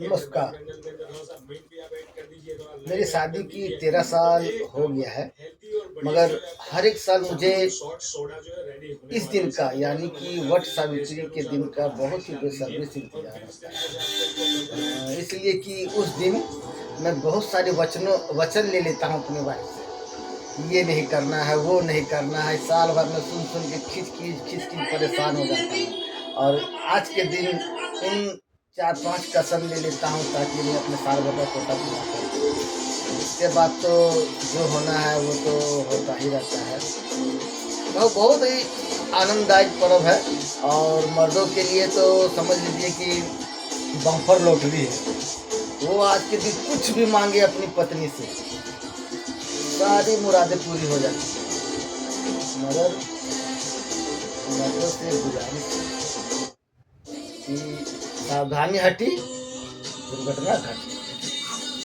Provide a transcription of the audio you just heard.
नमस्कार। मेरी शादी की 13 साल हो गया है, मगर हर एक साल मुझे इस दिन का यानी कि वट सावित्री के दिन का बहुत ही बेसब्री से इंतज़ार रहता है। इसलिए कि उस दिन मैं बहुत सारे वचन ले लेता हूँ अपनी वाइफ़ से, ये नहीं करना है, वो नहीं करना है, साल भर में सुन-सुन के खींच-खींच परेशान हो जाता हूँ। और आज के दिन इन 4-5 कसम ले लेता हूँ ताकि मैं अपने साल भर का कोटा पूरा कर दूँ। इसके बाद तो जो होना है वो तो होता ही रहता है। वो बहुत ही आनंददायक पर्व है और मर्दों के लिए तो समझ लीजिए कि बम्पर लॉटरी है। वो आज के दिन कुछ भी माँगे अपनी पत्नी से, सारी मुरादें पूरी हो जाती हैं। मगर मर्दों से गुज़ारिश है कि सावधानी हटी, दुर्घटना घटी।